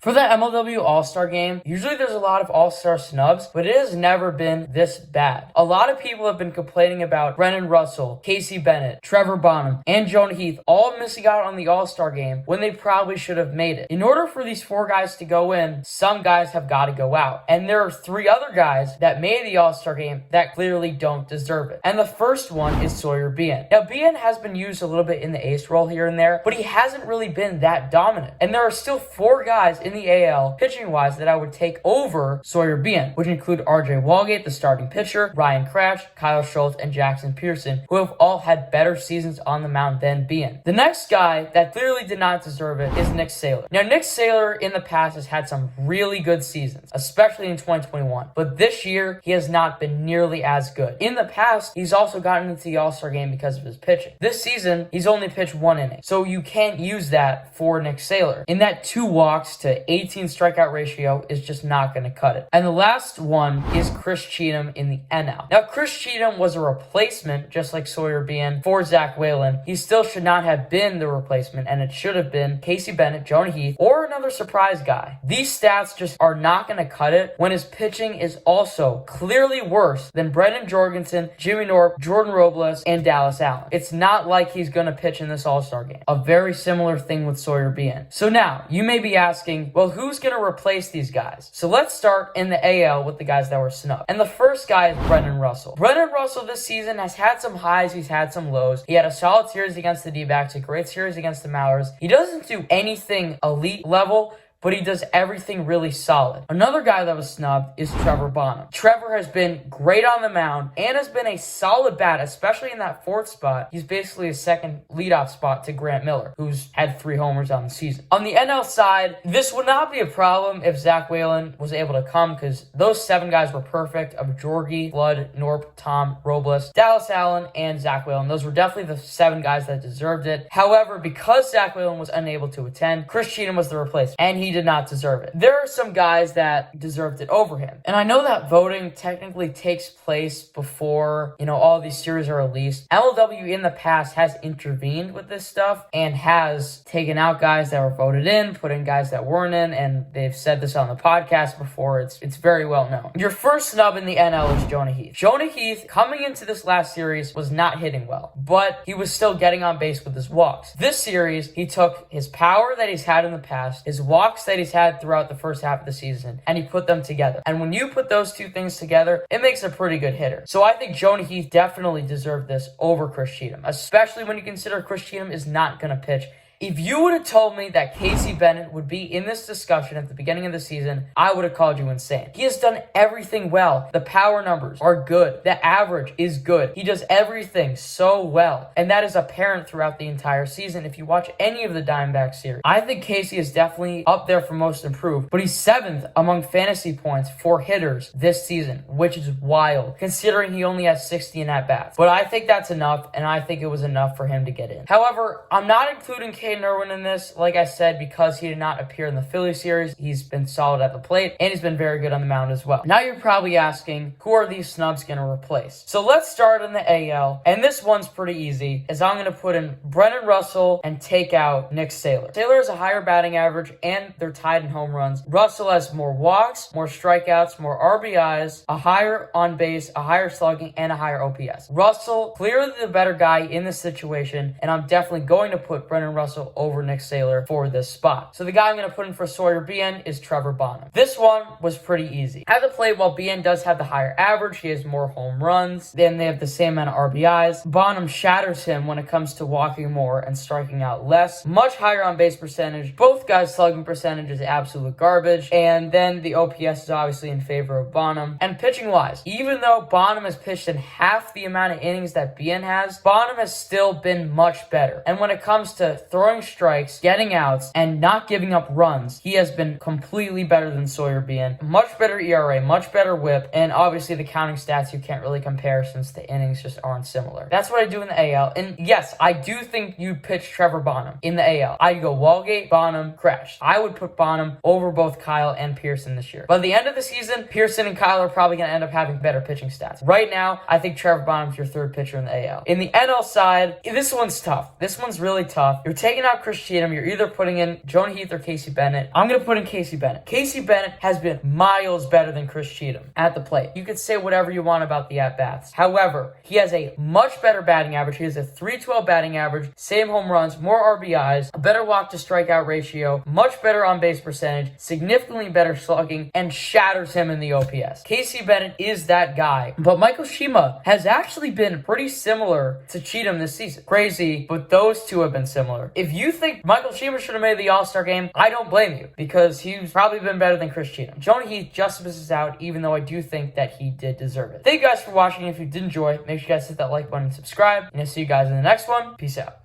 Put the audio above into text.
For the MLW All-Star game, usually there's a lot of All-Star snubs, but it has never been this bad. A lot of people have been complaining about Brennan Russell, Casey Bennett, Trevor Bonham, and Jonah Heath all missing out on the All-Star game when they probably should have made it. In order for these 4 guys to go in, some guys have got to go out. And there are 3 other guys that made the All-Star game that clearly don't deserve it. And the first one is Sawyer Bien. Now, Bien has been used a little bit in the ace role here and there, but he hasn't really been that dominant. And there are still 4 guys in the AL pitching-wise that I would take over Sawyer Bien, which include RJ Walgate, the starting pitcher, Ryan Crash, Kyle Schultz, and Jackson Pearson, who have all had better seasons on the mound than Bien. The next guy that clearly did not deserve it is Nick Saylor. Now, Nick Saylor in the past has had some really good seasons, especially in 2021, but this year he has not been nearly as good. In the past, he's also gotten into the All-Star game because of his pitching. This season, he's only pitched 1 inning, so you can't use that for Nick Saylor. In that 2 walks to 18 strikeout ratio is just not going to cut it. And the last one is Chris Cheatham in the NL. Now, Chris Cheatham was a replacement, just like Sawyer Bien, for Zach Whalen. He still should not have been the replacement, and it should have been Casey Bennett, Jonah Heath, or another surprise guy. These stats just are not going to cut it when his pitching is also clearly worse than Brendan Jorgensen, Jimmy Norp, Jordan Robles, and Dallas Allen. It's not like he's going to pitch in this All-Star game. A very similar thing with Sawyer Bien. So now, you may be asking, well, who's going to replace these guys? So let's start in the AL with the guys that were snubbed. And the first guy is Brennan Russell. Brennan Russell this season has had some highs, he's had some lows. He had a solid series against the D-backs, a great series against the Maulers. He doesn't do anything elite level, but he does everything really solid. Another guy that was snubbed is Trevor Bonham. Trevor has been great on the mound and has been a solid bat, especially in that 4th spot. He's basically a second leadoff spot to Grant Miller, who's had 3 homers on the season. On the NL side, this would not be a problem if Zach Whalen was able to come, because those 7 guys were perfect of Jorgie, Flood, Norp, Tom, Robles, Dallas Allen, and Zach Whalen. Those were definitely the 7 guys that deserved it. However, because Zach Whalen was unable to attend, Chris Cheatham was the replacement, and he did not deserve it. There are some guys that deserved it over him. And I know that voting technically takes place before, all these series are released. MLW in the past has intervened with this stuff and has taken out guys that were voted in, put in guys that weren't in, and they've said this on the podcast before. It's very well known. Your first snub in the NL is Jonah Heath. Jonah Heath, coming into this last series, was not hitting well, but he was still getting on base with his walks. This series, he took his power that he's had in the past, his walks that he's had throughout the first half of the season, and he put them together. And when you put those 2 things together, it makes a pretty good hitter. So I think Jonah Heath definitely deserved this over Chris Cheatham, especially when you consider Chris Cheatham is not going to pitch. If you would have told me that Casey Bennett would be in this discussion at the beginning of the season, I would have called you insane. He has done everything well. The power numbers are good. The average is good. He does everything so well. And that is apparent throughout the entire season if you watch any of the Diamondback series. I think Casey is definitely up there for most improved, but he's 7th among fantasy points for hitters this season, which is wild, considering he only has 60 in at-bats. But I think that's enough, and I think it was enough for him to get in. However, I'm not including Caden Irwin in this, like I said, because he did not appear in the Philly series. He's been solid at the plate, and he's been very good on the mound as well. Now you're probably asking, who are these snubs going to replace? So let's start in the AL, and this one's pretty easy, as I'm going to put in Brennan Russell and take out Nick Saylor. Saylor has a higher batting average, and they're tied in home runs. Russell has more walks, more strikeouts, more RBIs, a higher on base, a higher slugging, and a higher OPS. Russell, clearly the better guy in this situation, and I'm definitely going to put Brennan Russell over Nick Saylor for this spot. So the guy I'm going to put in for Sawyer Bien is Trevor Bonham. This one was pretty easy. At the plate, while Bien does have the higher average, he has more home runs, then they have the same amount of RBIs. Bonham shatters him when it comes to walking more and striking out less. Much higher on base percentage. Both guys' slugging percentage is absolute garbage. And then the OPS is obviously in favor of Bonham. And pitching wise, even though Bonham has pitched in half the amount of innings that Bien has, Bonham has still been much better. And when it comes to throwing strikes, getting outs, and not giving up runs, he has been completely better than Sawyer Bien. Much better ERA, much better whip, and obviously the counting stats you can't really compare since the innings just aren't similar. That's what I do in the AL. And yes, I do think you pitch Trevor Bonham in the AL. I'd go Walgate, Bonham, Crash. I would put Bonham over both Kyle and Pearson this year. By the end of the season, Pearson and Kyle are probably going to end up having better pitching stats. Right now, I think Trevor Bonham's your 3rd pitcher in the AL. In the NL side, this one's tough. This one's really tough. You're taking taking out Chris Cheatham, you're either putting in Jonah Heath or Casey Bennett. I'm going to put in Casey Bennett. Casey Bennett has been miles better than Chris Cheatham at the plate. You could say whatever you want about the at-bats. However, he has a much better batting average. He has a 312 batting average, same home runs, more RBIs, a better walk to strikeout ratio, much better on-base percentage, significantly better slugging, and shatters him in the OPS. Casey Bennett is that guy. But Michael Shima has actually been pretty similar to Cheatham this season. Crazy, but those two have been similar. If you think Michael Shima should have made the All-Star game, I don't blame you, because he's probably been better than Chris Cheatham. Jonah Heath just misses out, even though I do think that he did deserve it. Thank you guys for watching. If you did enjoy, make sure you guys hit that like button and subscribe, and I'll see you guys in the next one. Peace out.